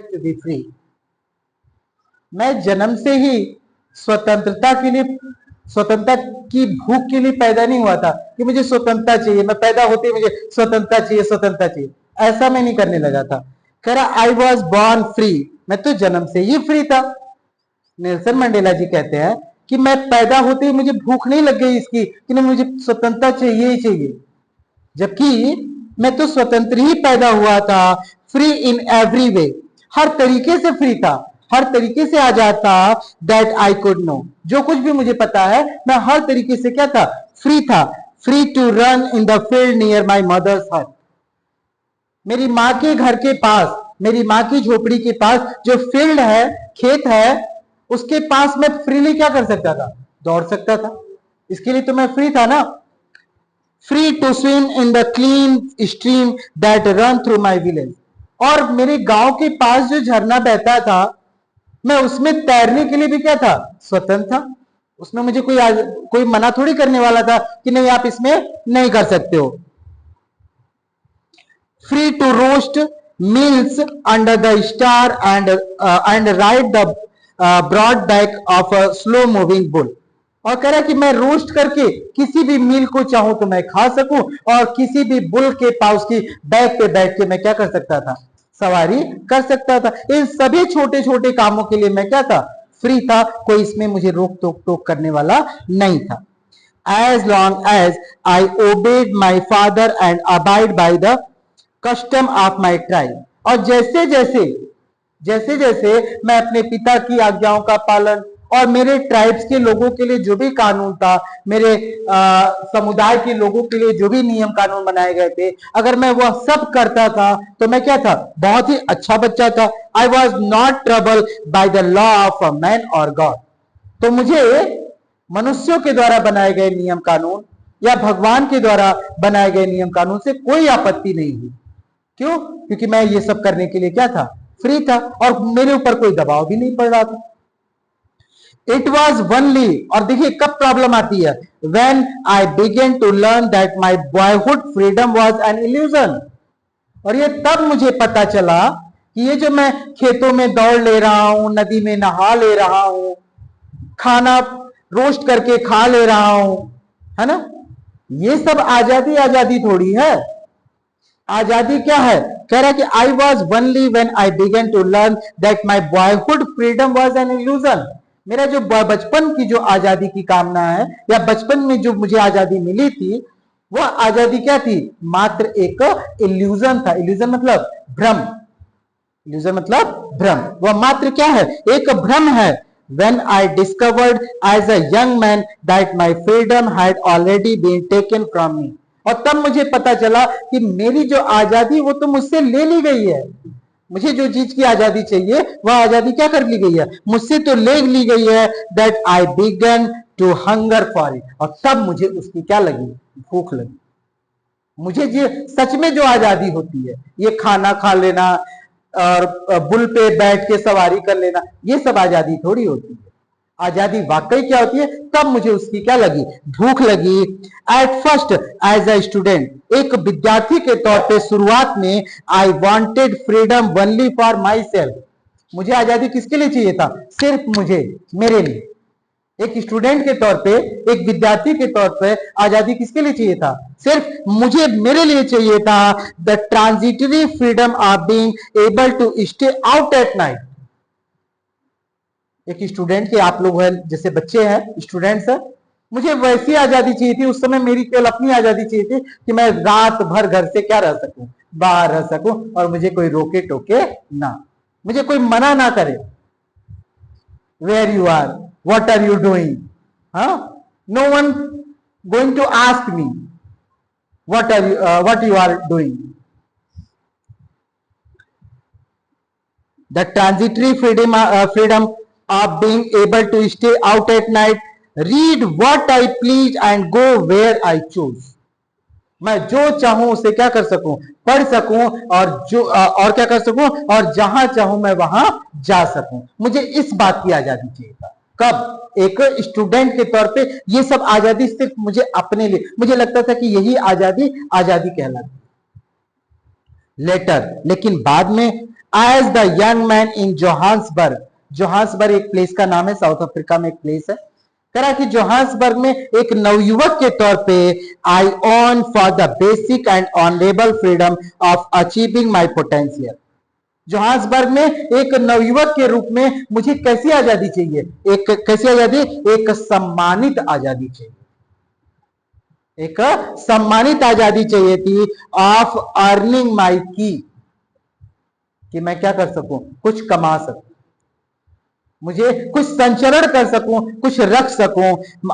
To be free. मैं जन्म से ही स्वतंत्रता के लिए, स्वतंत्रता की भूख के लिए पैदा नहीं हुआ था कि मुझे स्वतंत्रता चाहिए, मैं पैदा होते ही मुझे स्वतंत्रता चाहिए, स्वतंत्रता चाहिए, ऐसा मैं नहीं करने लगा था। कह रहा आई वॉज बॉर्न फ्री, मैं तो जन्म से ही फ्री था। नेल्सन मंडेला जी कहते हैं कि मैं पैदा होते ही मुझे भूख नहीं लग गई इसकी कि नहीं मुझे स्वतंत्रता चाहिए ही चाहिए, जबकि मैं तो स्वतंत्र ही पैदा हुआ था। फ्री इन एवरी वे, हर तरीके से फ्री था, हर तरीके से आजाद था। दैट आई कुड नो, जो कुछ भी मुझे पता है मैं हर तरीके से क्या था, फ्री था। Free to run in the field near my mother's hut, मेरी माँ के घर के पास, मेरी माँ की झोपड़ी के पास जो फील्ड है, खेत है, उसके पास मैं फ्रीली क्या कर सकता था, दौड़ सकता था। इसके लिए तो मैं फ्री था ना। Free to swim in the clean stream that run through my village, और मेरे गांव के पास जो झरना बहता था मैं उसमें तैरने के लिए भी क्या था, स्वतंत्र था। उसमें मुझे कोई मना थोड़ी करने वाला था कि नहीं आप इसमें नहीं कर सकते हो। Free to roast meals under the star and ride the broad back of a slow moving bull, और कह रहा है कि मैं रोस्ट करके किसी भी मील को चाहूं तो मैं खा सकूं, और किसी भी बुल के पास की बैक पे बैठ के मैं क्या कर सकता था, सवारी कर सकता था। इन सभी छोटे छोटे कामों के लिए मैं क्या था, फ्री था। कोई इसमें मुझे रोक टोक करने वाला नहीं था। As long as I obeyed my father and abide by the custom of my tribe, और जैसे जैसे जैसे जैसे मैं अपने पिता की आज्ञाओं का पालन और मेरे ट्राइब्स के लोगों के लिए जो भी कानून था, मेरे समुदाय के लोगों के लिए जो भी नियम कानून बनाए गए थे, अगर मैं वह सब करता था तो मैं क्या था, बहुत ही अच्छा बच्चा था। I was not trouble by the law of a man और गॉड, तो मुझे मनुष्यों के द्वारा बनाए गए नियम कानून या भगवान के द्वारा बनाए गए नियम कानून से कोई आपत्ति नहीं हुई। क्यों? क्योंकि मैं ये सब करने के लिए क्या था, फ्री था, और मेरे ऊपर कोई दबाव भी नहीं पड़ रहा था। इट वॉज वनली, और देखिए कब प्रॉब्लम आती है, when I began to learn that my boyhood freedom was an illusion, और ये तब मुझे पता चला कि ये जो मैं खेतों में दौड़ ले रहा हूं, नदी में नहा ले रहा हूं, खाना रोस्ट करके खा ले रहा हूं, है ना, ये सब आजादी आजादी थोड़ी है। आजादी क्या है, कह रहा है कि I was only when I began to learn that my boyhood freedom was an illusion, मेरा जो बचपन की जो आजादी की कामना है, या बचपन में जो मुझे आजादी मिली थी, वह आजादी क्या थी, मात्र एक इल्यूजन था। इल्यूजन मतलब भ्रम, इल्यूजन मतलब भ्रम, वह मात्र क्या है, एक भ्रम है। When I discovered as a young man that my freedom had already been taken from me, और तब मुझे पता चला कि मेरी जो आजादी वो तो मुझसे ले ली गई है। मुझे जो चीज की आजादी चाहिए वह आजादी क्या कर ली गई है, मुझसे तो ले ली गई है। That I began to hunger for it, और तब मुझे उसकी क्या लगी, भूख लगी। मुझे ये सच में जो आजादी होती है, ये खाना खा लेना और बुल पे बैठ के सवारी कर लेना, ये सब आजादी थोड़ी होती है। आजादी वाकई क्या होती है, तब मुझे उसकी क्या लगी, भूख लगी। At first as a student, एक विद्यार्थी के तौर पे शुरुआत में, I wanted freedom only for myself, मुझे आजादी किसके लिए चाहिए था, सिर्फ मुझे, मेरे लिए। एक स्टूडेंट के तौर पे, एक विद्यार्थी के तौर पे आजादी किसके लिए चाहिए था, सिर्फ मुझे, मेरे लिए चाहिए था। The transitory freedom of being able to stay out at night, एक स्टूडेंट के, आप लोग हैं जैसे बच्चे हैं, स्टूडेंट्स हैं, मुझे वैसी आजादी चाहिए थी उस समय, मेरी केवल अपनी आजादी चाहिए थी कि मैं रात भर घर से क्या रह सकूं, बाहर रह सकूं, और मुझे कोई रोके टोके ना, मुझे कोई मना ना करे। Where you are, what are you doing, huh? No one going to ask me what you are doing. The transitory freedom of being able to stay out at night, read what I please and go where I choose, मैं जो चाहूं उसे क्या कर सकूं, पढ़ सकूं, और क्या कर सकूं, और जहां चाहूं मैं वहां जा सकूं। मुझे इस बात की आजादी चाहिए था। कब, एक स्टूडेंट के तौर पे ये सब आजादी सिर्फ मुझे अपने लिए, मुझे लगता था कि यही आजादी आजादी कहलाती। लेटर, लेकिन बाद में as the young man in Johannesburg. Johannesburg एक प्लेस का नाम है, साउथ अफ्रीका में एक प्लेस है। कह रहा कि जोहान्सबर्ग में एक नवयुवक के तौर पे I on for the basic and honourable freedom of achieving my potential. Johannesburg में एक नवयुवक के रूप में मुझे कैसी आजादी चाहिए? एक कैसी आजादी? एक सम्मानित आजादी चाहिए। एक सम्मानित आजादी चाहिए थी ऑफ अर्निंग माई की, कि मैं क्या कर सकूं? कुछ कमा सकूं, मुझे कुछ संचरण कर सकूं, कुछ रख सकूं।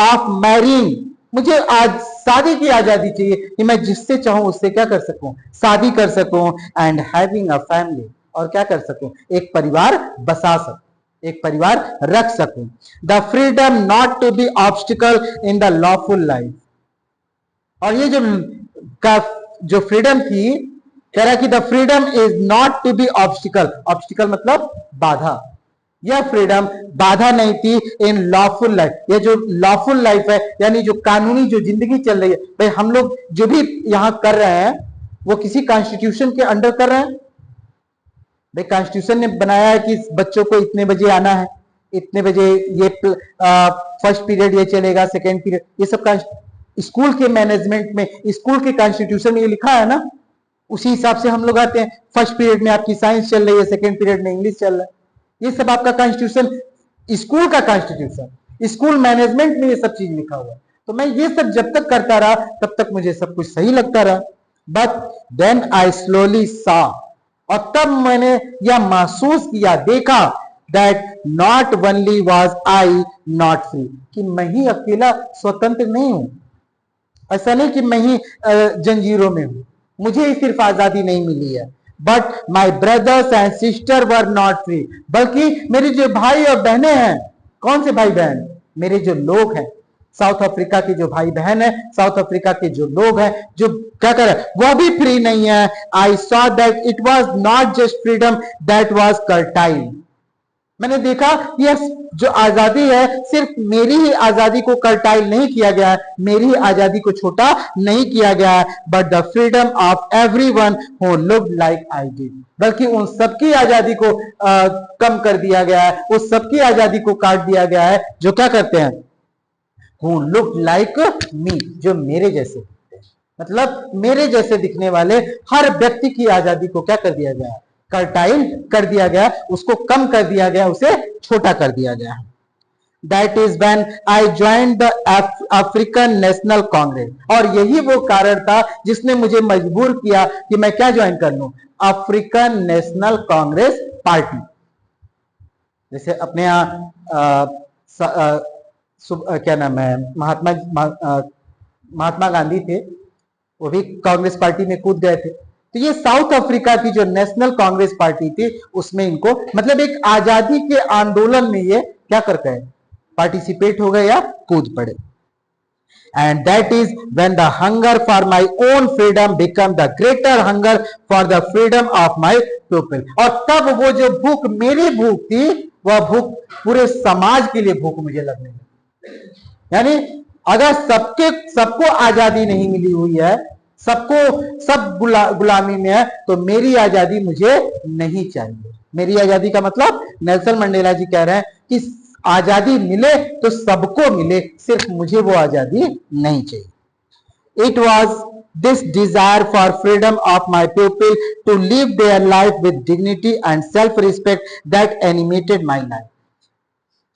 ऑफ मैरिंग, मुझे आज शादी की आजादी चाहिए कि मैं जिससे चाहूं उससे क्या कर सकूं? शादी कर सकूं। एंड हैविंग अ फैमिली, और क्या कर सकूं? एक परिवार बसा सकूं, एक परिवार रख सकूं। The freedom not to be obstacle in the lawful life. और ये जो फ्रीडम थी, कह रहा कि the freedom is not to be obstacle. Obstacle मतलब बाधा। यह फ्रीडम बाधा नहीं थी इन लॉफुल लाइफ। ये जो लॉफुल लाइफ है, यानी जो कानूनी जो जिंदगी चल रही है, भाई हम लोग जो भी यहां कर रहे हैं वो किसी कॉन्स्टिट्यूशन के अंडर कर रहे हैं। भाई कॉन्स्टिट्यूशन ने बनाया है कि बच्चों को इतने बजे आना है, इतने बजे ये फर्स्ट पीरियड ये चलेगा, सेकेंड पीरियड, ये सब स्कूल के मैनेजमेंट में, स्कूल के कॉन्स्टिट्यूशन में ये लिखा है ना, उसी हिसाब से हम लोग आते हैं। फर्स्ट पीरियड में आपकी साइंस चल रही है, सेकेंड पीरियड में इंग्लिश चल रहा है। ये सब आपका कॉन्स्टिट्यूशन, स्कूल का कॉन्स्टिट्यूशन, स्कूल मैनेजमेंट में ये सब चीज लिखा हुआ है। तो मैं ये सब जब तक करता रहा तब तक मुझे सब कुछ सही लगता रहा। बट देन आई स्लोली सा, और तब मैंने यह महसूस किया, देखा, that not only was I not free, कि मैं ही अकेला स्वतंत्र नहीं हूं। ऐसा नहीं कि मैं ही जंजीरों में हूं, मुझे ही सिर्फ आजादी नहीं मिली है। But my brothers and sister were not free, बल्कि मेरे जो भाई और बहनें हैं, कौन से भाई बहन? मेरे जो लोग हैं, साउथ अफ्रीका के जो भाई बहन है, साउथ अफ्रीका के जो लोग हैं, जो क्या कर रहे हैं, वह भी फ्री नहीं है। I saw that it was not just freedom that was curtailed. मैंने देखा यह जो आजादी है, सिर्फ मेरी ही आजादी को कर्टाइल नहीं किया गया है, मेरी ही आजादी को छोटा नहीं किया गया है, but the freedom of everyone who looked like I did, बल्कि उन सबकी आजादी को कम कर दिया गया है, उस सबकी आजादी को काट दिया गया है जो क्या करते हैं, हु लुक्ड लाइक मी, जो मेरे जैसे, मतलब मेरे जैसे दिखने वाले हर व्यक्ति की आजादी को क्या कर दिया गया है, कर्टाइल कर दिया गया, उसको कम कर दिया गया, उसे छोटा कर दिया गया। That is when I joined the African national Congress, और यही वो कारण था जिसने मुझे मजबूर किया कि मैं क्या ज्वाइन कर लूं, अफ्रीकन नेशनल कांग्रेस पार्टी। जैसे अपने यहाँ क्या नाम है, महात्मा गांधी थे, वो भी कांग्रेस पार्टी में कूद गए थे। तो ये साउथ अफ्रीका की जो नेशनल कांग्रेस पार्टी थी, उसमें इनको मतलब एक आजादी के आंदोलन में ये क्या कर गए, पार्टिसिपेट हो गए या कूद पड़े। And that is when the hunger for my own freedom become the greater hunger for the freedom of my people. और तब वो जो भूख मेरी भूख थी, वह भूख पूरे समाज के लिए भूख मुझे लगने लगी। यानी अगर सबको आजादी नहीं मिली हुई है, सब गुलामी में है, तो मेरी आजादी मुझे नहीं चाहिए। मेरी आजादी का मतलब नेल्सन मंडेला जी कह रहे हैं कि आजादी मिले तो सबको मिले, सिर्फ मुझे वो आजादी नहीं चाहिए। It was this desire for freedom of my people to live their life with dignity and self respect that animated my life.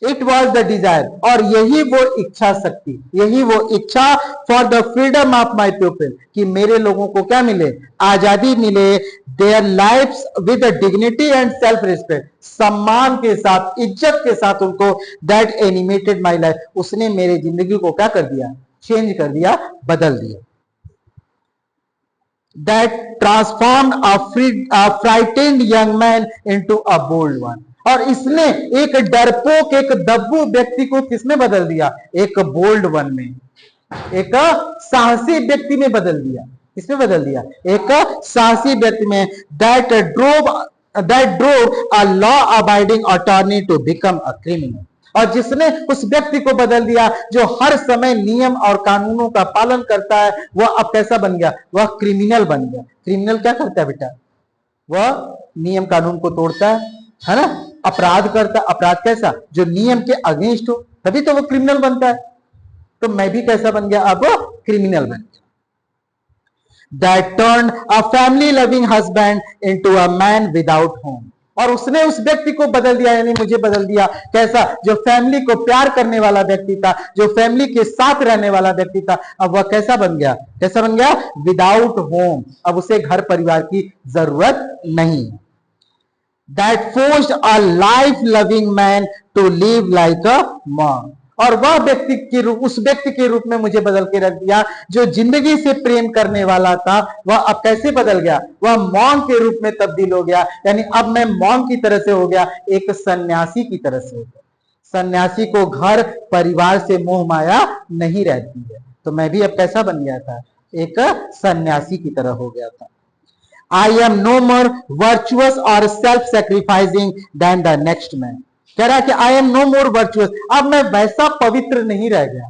It was the desire, और यही वो इच्छा शक्ति, यही वो इच्छा for the freedom of my people, कि मेरे लोगों को क्या मिले, आजादी मिले, their lifes with dignity and self respect, सम्मान के साथ, इज्जत के साथ उनको, दैट एनिमेटेड माई लाइफ, उसने मेरे जिंदगी को क्या कर दिया, चेंज कर दिया, बदल दिया। That transformed a frightened young man into a bold one, और इसने एक डरपोक, एक दब्बू व्यक्ति को किसमें बदल दिया, एक बोल्ड वन में, एक साहसी व्यक्ति में बदल दिया। किसमें बदल दिया, एक साहसी व्यक्ति में। That drove a law abiding attorney to become a criminal, और जिसने उस व्यक्ति को बदल दिया जो हर समय नियम और कानूनों का पालन करता है, वह अब कैसा बन गया, वह क्रिमिनल बन गया। क्रिमिनल क्या करता है बेटा, वह नियम कानून को तोड़ता है ना, अपराध करता। अपराध कैसा? जो नियम के अगेंस्ट हो, तभी तो वो क्रिमिनल बनता है। तो मैं भी कैसा बन गया? अब क्रिमिनल बन गया। That turned a family loving husband into a man without home. और उसने उस व्यक्ति को बदल दिया, यानी मुझे बदल दिया। कैसा? जो फैमिली को प्यार करने वाला व्यक्ति था, जो फैमिली के साथ रहने वाला व्यक्ति था, अब वह कैसा बन गया? कैसा बन गया? Without home. अब उसे घर परिवार की जरूरत नहीं। That forced a life loving man to live like a monk. और वह व्यक्ति के रूप, उस व्यक्ति के रूप में मुझे बदल के रख दिया जो जिंदगी से प्रेम करने वाला था। वह अब कैसे बदल गया? वह मॉन्क के रूप में तब्दील हो गया। यानी अब मैं मॉन्क की तरह से हो गया, एक सन्यासी की तरह से हो गया। सन्यासी को घर परिवार से मोह माया नहीं रहती है। तो मैं भी अब कैसा बन गया था? एक सन्यासी की तरह हो गया था। I am no more virtuous or self-sacrificing than the next man. कह रहा है कि I am no more virtuous. अब मैं वैसा पवित्र नहीं रह गया।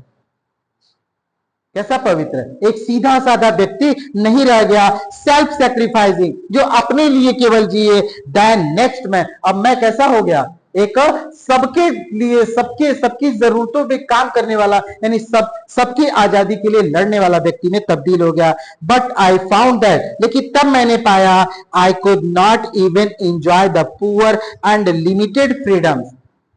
कैसा पवित्र? एक सीधा साधा व्यक्ति नहीं रह गया। सेल्फ सैक्रिफाइसिंग, जो अपने लिए केवल जिए। देन नेक्स्ट मैन, अब मैं कैसा हो गया? एक सबके लिए, सबकी जरूरतों पे काम करने वाला, यानी सबकी आजादी के लिए लड़ने वाला व्यक्ति में तब्दील हो गया। बट आई फाउंड दैट, लेकिन तब मैंने पाया, I could not even enjoy the poor and limited freedoms.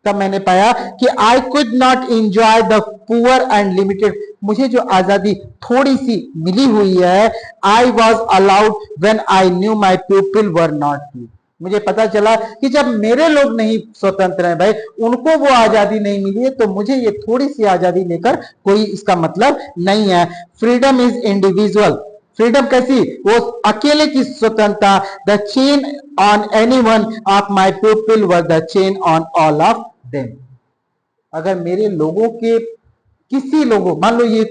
तब मैंने पाया कि I could not enjoy the poor and limited, मुझे जो आजादी थोड़ी सी मिली हुई है, I was allowed when I knew my people were not free. मुझे पता चला कि जब मेरे लोग नहीं स्वतंत्र हैं, भाई उनको वो आजादी नहीं मिली है, तो मुझे ये थोड़ी सी आजादी लेकर कोई इसका मतलब नहीं है। Freedom is individual. फ्रीडम कैसी? वो अकेले की स्वतंत्रता। The chain on anyone of my people were the chain on all of them. अगर मेरे लोगों के किसी लोगों, मान लो ये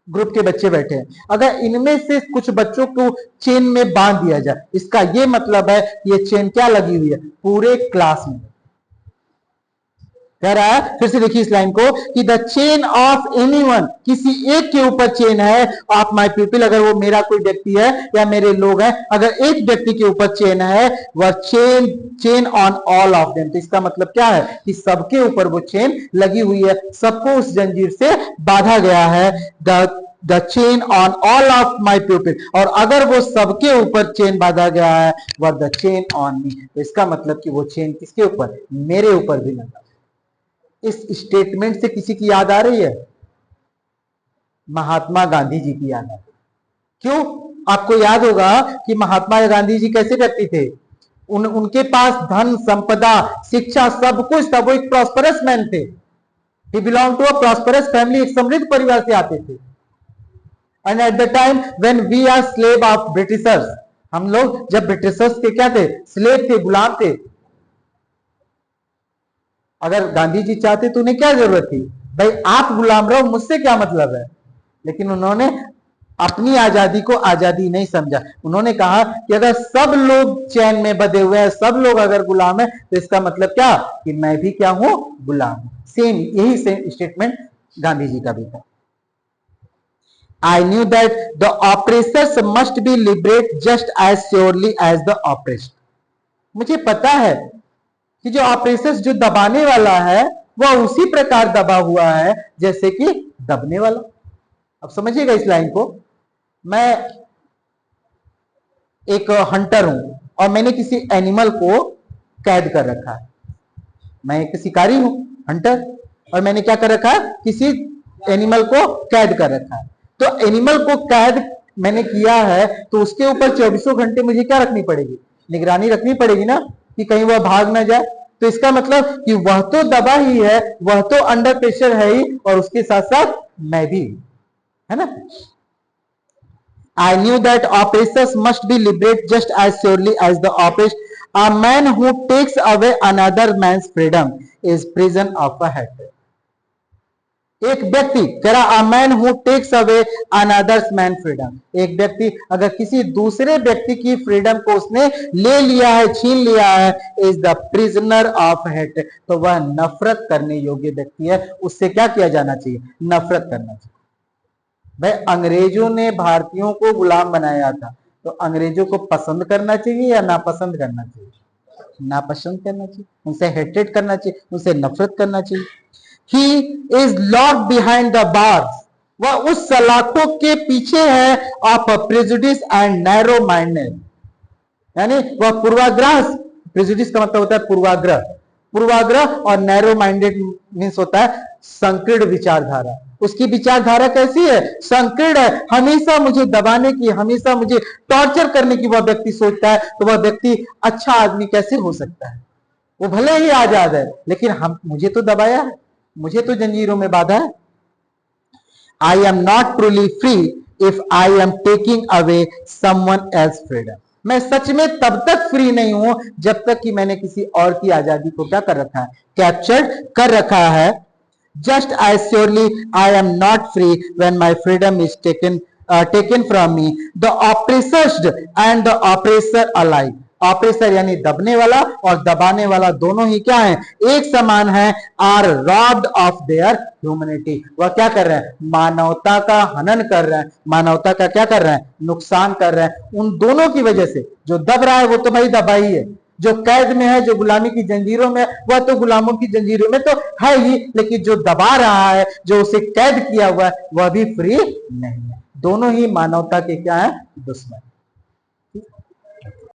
ग्रुप के बच्चे बैठे हैं, अगर इनमें से कुछ बच्चों को चेन में बांध दिया जाए, इसका ये मतलब है ये चेन क्या लगी हुई है? पूरे क्लास में। कह रहा है, फिर से देखिए इस लाइन को, कि द चेन ऑफ एनीवन, किसी एक के ऊपर चेन है ऑफ माय पीपल, अगर वो मेरा कोई व्यक्ति है या मेरे लोग हैं, अगर एक व्यक्ति के ऊपर चेन है, वह chain on all of them. तो इसका मतलब क्या है? कि सबके ऊपर वो चेन लगी हुई है, सबको उस जंजीर से बांधा गया है। The chain on all of my people, और अगर वो सबके ऊपर चेन बांधा गया है, were the chain on me. तो इसका मतलब कि वो चेन किसके ऊपर? मेरे ऊपर भी लगा। इस स्टेटमेंट से किसी की याद आ रही है? महात्मा गांधी जी की याद आ रही है। क्यों? आपको याद होगा कि महात्मा गांधी जी कैसे व्यक्ति थे? उनके पास धन, संपदा, शिक्षा, सब कुछ था। वो एक प्रॉस्परस मैन थे। He belong to a prosperous family, एक समृद्ध परिवार से आते थे। And at the time when we are slave of Britishers, हम लोग जब ब्रिटिशर्स के क्या थे? स्लेव थे, गुलाम थे। अगर गांधी जी चाहते तो उन्हें क्या जरूरत थी? भाई आप गुलाम रहो, मुझसे क्या मतलब है? लेकिन उन्होंने अपनी आजादी को आजादी नहीं समझा। उन्होंने कहा कि अगर सब लोग चैन में बंधे हुए हैं, सब लोग अगर गुलाम है, तो इसका मतलब क्या? कि मैं भी क्या हूं? गुलाम हूं। सेम, यही सेम स्टेटमेंट गांधी जी का भी था। I knew that the oppressors must be liberated just as surely as the oppressed. मुझे पता है कि जो ऑपरेसर्स, जो दबाने वाला है, वह उसी प्रकार दबा हुआ है जैसे कि दबने वाला। अब समझिएगा इस लाइन को। मैं एक हंटर हूं और मैंने किसी एनिमल को कैद कर रखा है। मैं एक शिकारी हूं, हंटर, और मैंने क्या कर रखा है? किसी एनिमल को कैद कर रखा है। तो एनिमल को कैद मैंने किया है, तो उसके ऊपर 24 घंटे मुझे क्या रखनी पड़ेगी? निगरानी रखनी पड़ेगी ना, कि कहीं वह भाग ना जाए। तो इसका मतलब कि वह तो दबा ही है, वह तो अंडर प्रेशर है ही, और उसके साथ साथ मैं भी, है ना। I knew that oppressors must be liberated just as surely as the oppressed. A man who takes away another man's freedom is prison of a hatred. एक व्यक्ति, कह रहा, a man who takes away another man's freedom, एक व्यक्ति अगर किसी दूसरे व्यक्ति की फ्रीडम को उसने ले लिया है, छीन लिया है, is the prisoner of hatred, तो वह नफरत करने योग्य व्यक्ति है। उससे क्या किया जाना चाहिए? नफरत करना चाहिए। भाई अंग्रेजों ने भारतीयों को गुलाम बनाया था, तो अंग्रेजों को पसंद करना चाहिए या नापसंद करना चाहिए? नापसंद करना चाहिए, उनसे हेट्रेड करना चाहिए, उनसे नफरत करना चाहिए। He is locked behind the bars, वह उस सलाखों के पीछे है of prejudice and narrow minded, यानी वह पूर्वाग्रह, प्रेजुडिस का मतलब होता है पूर्वाग्रह, पूर्वाग्रह और नैरो माइंडेड मीन्स होता है संकीर्ण विचारधारा। उसकी विचारधारा कैसी है? संकीर्ण है, हमेशा मुझे दबाने की, हमेशा मुझे टॉर्चर करने की वह व्यक्ति सोचता है। तो वह व्यक्ति अच्छा आदमी कैसे हो सकता है? वो भले ही आजाद है, लेकिन हम मुझे तो दबाया है, मुझे तो जंजीरों में बांधा है। I am not truly free if I am taking away someone else freedom, मैं सच में तब तक फ्री नहीं हूं जब तक कि मैंने किसी और की आजादी को क्या कर रखा है? कैप्चर कर रखा है। Just as surely I am not free when my freedom is taken from me. The oppressed and the oppressor alike. Oppressor यानी दबने वाला और दबाने वाला दोनों ही क्या है? एक समान है। Are robbed of their humanity, वह क्या कर रहे हैं? मानवता का हनन कर रहे हैं, मानवता का क्या कर रहे हैं? नुकसान कर रहे हैं। उन दोनों की वजह से जो दब रहा है वो तो भाई दबा ही है, जो कैद में है, जो गुलामी की जंजीरों में, वह तो गुलामों की जंजीरों में तो है ही, लेकिन जो दबा रहा है, जो उसे कैद किया हुआ है, वह भी फ्री नहीं है। दोनों ही मानवता के क्या है? दुश्मन।